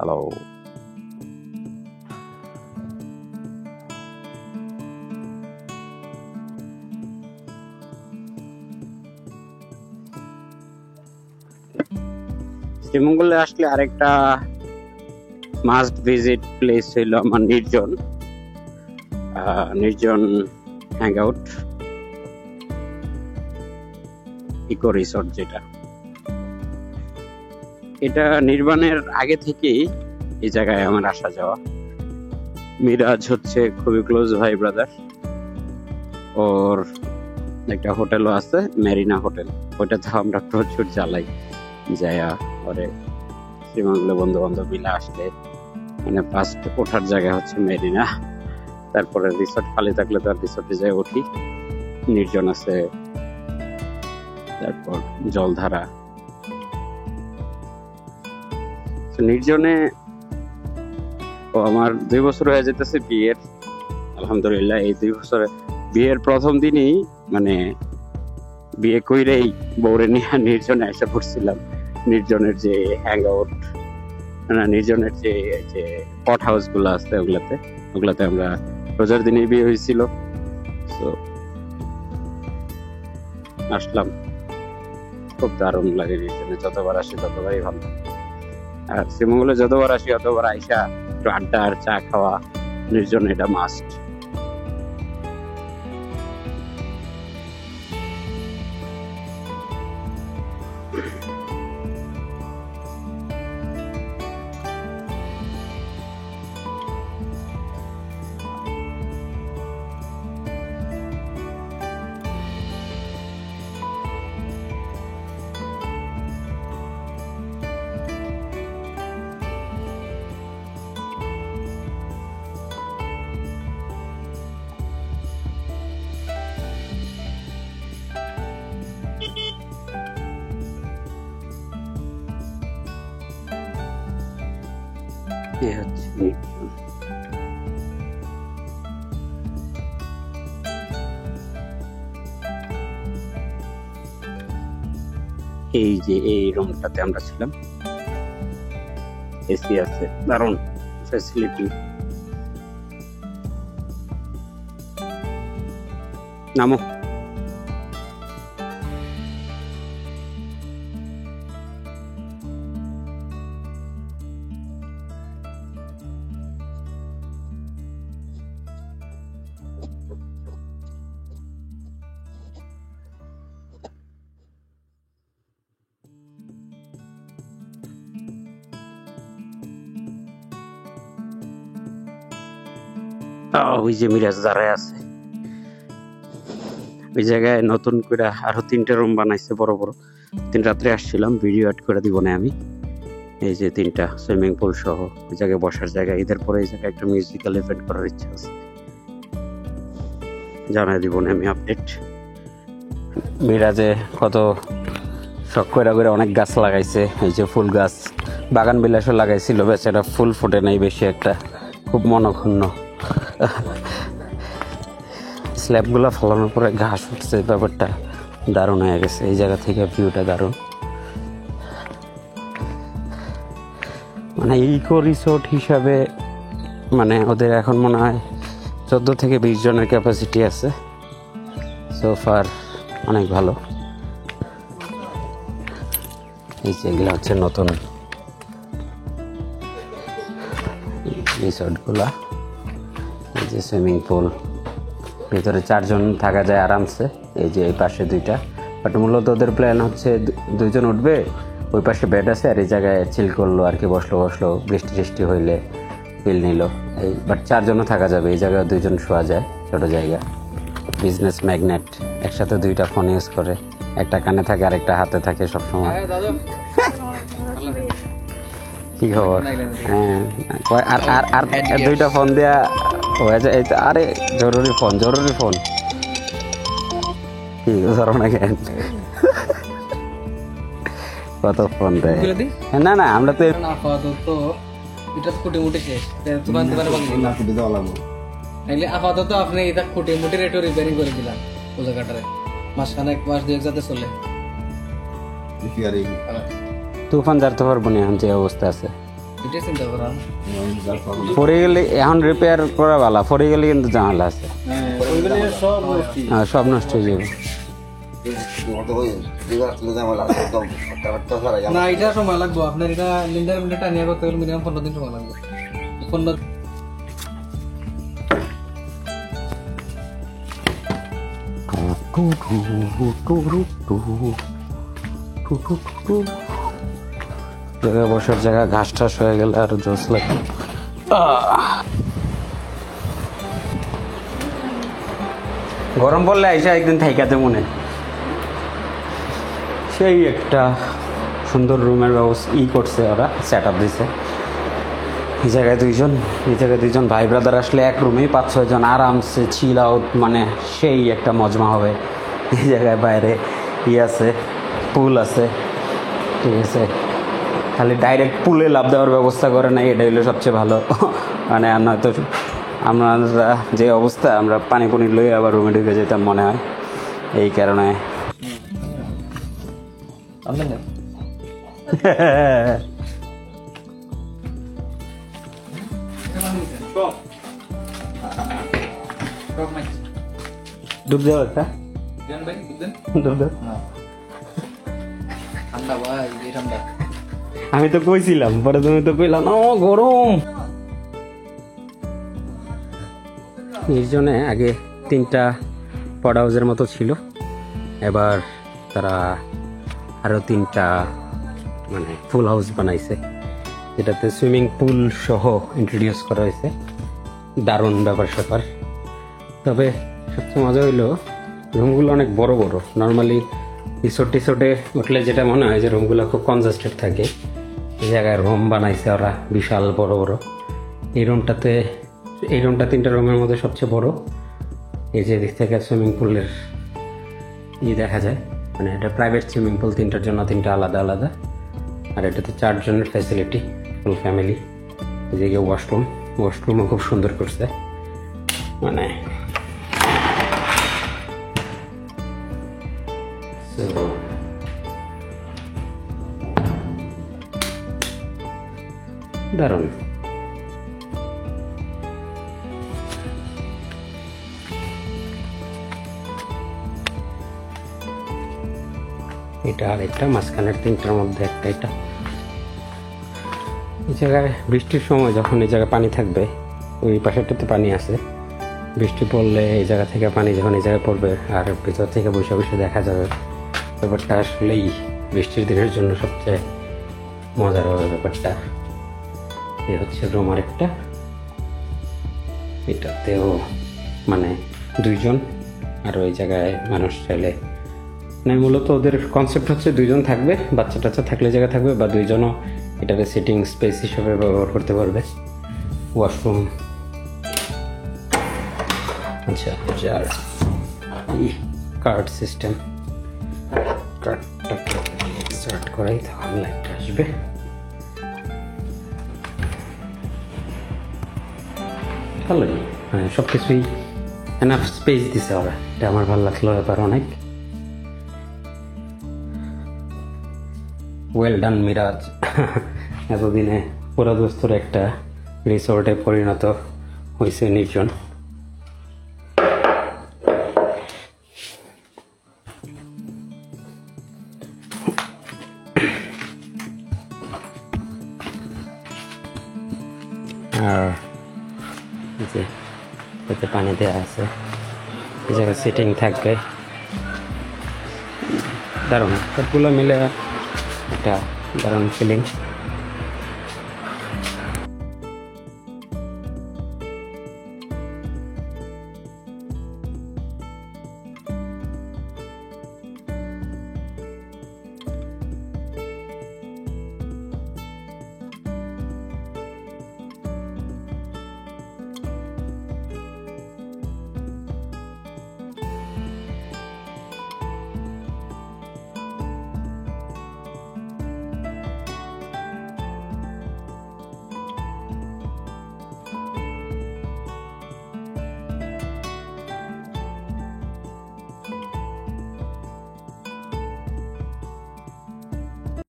Hello. শ্রীমঙ্গলে আসলে আরেকটা মাস্ট ভিজিট প্লেস হইল আমার নির্জন হ্যাং আউট ইকো রিসোর্ট, যেটা এটা নির্মাণের আগে থেকেই এই জায়গায় আমার আসা যাওয়া। মিরাজ হচ্ছে খুবই ক্লোজ ভাই ব্রাদার, ওর একটা হোটেলও আছে মেরিনা হোটেল, ওইটাতে আমরা প্রচুর জ্বালাই যায়া পরে শ্রীমঙ্গলে বন্ধু বান্ধব মিলে আসলে মানে ফার্স্ট ওঠার জায়গা হচ্ছে মেরিনা, তারপরে রিসোর্ট খালি থাকলে তার রিসোর্টে যাই উঠি। নির্জন আছে, তারপর জলধারা। নির্জনে ও আমার 2 বছর হয়ে যেতেছে বিয়ের, আলহামদুলিল্লাহ। এই 2 বছরে বিয়ের প্রথম দিনই মানে বিয়ে কইরেই বউরে নিয়ে নির্জনে এসে পড়ছিলাম। নির্জনের যে হ্যাং আউট, নির্জনের যে পট হাউস গুলো আছে ওগুলাতে আমরা রোজার দিনে বিয়ে হয়েছিল, তো আসলাম। খুব দারুণ লাগে নির্জনে, যতবার আসি ততবারই ভালো। আর শ্রীমঙ্গলে যতবার আসি ততবার আইসা একটু আড্ডা আর চা খাওয়া, নির্জন এটা মাস্ট। এই যে এই রুমটাতে আমরা ছিলাম, এসি আছে, দারুণ ফ্যাসিলিটি। নামো। ওই যে মিরাজ দাঁড়ায় আছে, ওই জায়গায় নতুন করে আরো 3টা রুম বানাইছে বড় বড়। দিন রাত্রে আসছিলাম, ভিডিও অ্যাড করে দিব না আমি। এই যে 3টা সুইমিং পুল সহ ওই জায়গায় বসার জায়গা। ঈদের পরে এই জায়গায় একটা মিউজিক্যাল ইভেন্ট করার ইচ্ছা আছে, জানাই দিব না আমি আপডেট। মিরাজে কত শখ করে অনেক গাছ লাগাইছে, এই যে ফুল গাছ, বাগান বিলাসও লাগাইছিল, বেচারা ফুল ফোটে নাই বেশি একটা, খুব মনক্ষুণ্ণ। স্ল্যাবগুলো ফলানোর পরে ঘাস উঠছে, ব্যাপারটা দারুণ হয়ে গেছে। এই জায়গা থেকে ভিউটা দারুণ, মানে ইকো রিসোর্ট হিসাবে মানে ওদের এখন মনে হয় 14 থেকে 20 জনের ক্যাপাসিটি আছে। সোফার অনেক ভালো। এই যে এগুলো হচ্ছে নতুন রিসোর্টগুলা। এই যে সুইমিং পুল, ভিতরে 4 জন থাকা যায় আরামসে। এই যে এই পাশে 2টা, বাট মূলত ওদের প্ল্যান হচ্ছে 2 জন উঠবে, ওই পাশে বেড আছে, আর এই জায়গায় চিল করলো আর কি, বসলো বৃষ্টি হইলে ফিল নিল এই। বাট 4 জনও থাকা যাবে এই জায়গায়, 2 জন শোয়া যায়, ছোট জায়গা। বিজনেস ম্যাগনেট, একসাথে 2টা ফোন ইউজ করে, একটা কানে থাকে আর একটা হাতে থাকে সবসময়। কি খবর? হ্যাঁ, আর 2টা ফোন দেয়া হয়ে যায়। আরে জরুরি ফোন কি ধরো না কেন, কত ফোন দেয়। না আমরা তো আপাতত আপনি এটা খুঁটি মুটি রেটও রিপেয়ারিং করে দিলাম ওই জায়গাটারে, মাসখানেক মাস 2 যাতে চলে। তুফান যাতে পারবো না এখন যে অবস্থা আছে। এটা চিন্তা করান পরে গেলে এখন রিপেয়ার করা ভালো, পরে গেলে কিন্তু ঝামেলা আছে। হ্যাঁ, সব নষ্ট হয়ে যাবে। না এটা সময় লাগবে আপনার, এটা লিন্ডার মিটার টানিয়া করতে গেলে মিনিমাম 15 দিন সময় লাগবে। 15 জায়গায় বসার জায়গা ঘাস টাস হয়ে গেলে আরো জোস লাগে। গরম পড়লে আইসা একদিন থাইকাতে মনে, সেই একটা সুন্দর রুমের ব্যবস্থা করছে ওরা, সেট আপ দিছে। এই জায়গায় দুইজন ভাই ব্রাদার আসলে এক রুমেই 5-6 জন আরামসে চিল আউট, মানে সেই একটা মজমা হবে। এই জায়গায় বাইরে আছে, পুল আছে, ঠিক আছে। খালি ডাইরেক্ট পুলে লাভ দেওয়ার ব্যবস্থা করে নাই, এটা হলো সবচেয়ে ভালো। মানে আর নয়তো আমরা যে অবস্থা, আমরা পানি লইয়ে আবার রুমে ঢুকে যেতাম মনে হয়। এই কারণে ডুব যাও একটা, ডুব দাও। ঠান্ডা ভাই, এই ঠান্ডা। আমি তো কইছিলাম, পরে তুমি তো কইলাম ও গরম। নির্জনে আগে 3টা পড হাউসের মতো ছিল, এবার তারা আরো 3টা মানে ফুল হাউস বানাইছে, যেটাতে সুইমিং পুল সহ ইন্ট্রোডিউস করা হয়েছে। দারুণ ব্যাপার স্যাপার। তবে সবচেয়ে মজা হইলো রুমগুলো অনেক বড় বড়। নর্মালি রিসোর্টে উঠলে যেটা মনে হয় যে রুমগুলো খুব কনজাস্টেড থাকে, এই জায়গায় রুম বানাইছে ওরা বিশাল বড় বড়। এই রুমটা 3টা রুমের মধ্যে সবচেয়ে বড়। এই যে দিক থেকে সুইমিং পুলের দেখা যায়, মানে এটা প্রাইভেট সুইমিং পুল, 3টার জন্য 3টা আলাদা আলাদা। আর এটাতে 4 জনের ফ্যাসিলিটি, ফুল ফ্যামিলি। এদিকে ওয়াশরুমও খুব সুন্দর করছে, মানে দারুণ। এটা আর একটা মাঝখানের 3টার মধ্যে একটা। এটা এই জায়গায় বৃষ্টির সময় যখন এই জায়গায় পানি থাকবে, ওই পাশেরটাতে পানি আছে, বৃষ্টি পড়লে এই জায়গা থেকে পানি যখন এই জায়গায় পড়বে আর ভিতর থেকে বসে বসে দেখা যাবে, ব্যাপারটা আসলেই বৃষ্টির দিনের জন্য সবচেয়ে মজার হবে ব্যাপারটা। এই হচ্ছে রুম আরেকটা, এটাতেও মানে 2 জন। আর ওই জায়গায় মানুষ চাইলে, মানে মূলত ওদের কনসেপ্ট হচ্ছে 2 জন থাকবে, বাচ্চা টাচ্চা থাকলে জায়গা থাকবে, বা 2 জনও এটাকে সিটিং স্পেস হিসেবে ব্যবহার করতে পারবে। ওয়াশরুম, আচ্ছা, যার কার্ড সিস্টেম, কার্ডটাকে স্টার্ট করাই তখন লাইট আসবে। ভালোই, হ্যাঁ, সব কিছুই এনাফ স্পেস দিছে ওরা, এটা আমার ভালো লাগলো ব্যাপার অনেক। Well done Miraj. এতদিনে পুরাদস্তুর একটা রিসোর্টে পরিণত হয়েছে নির্জন। আর যে এতে পানি দেওয়া আছে, এই জায়গায় সিটিং থাকবে, দারুণ। সবগুলো মিলে একটা দারুণ ফিলিং।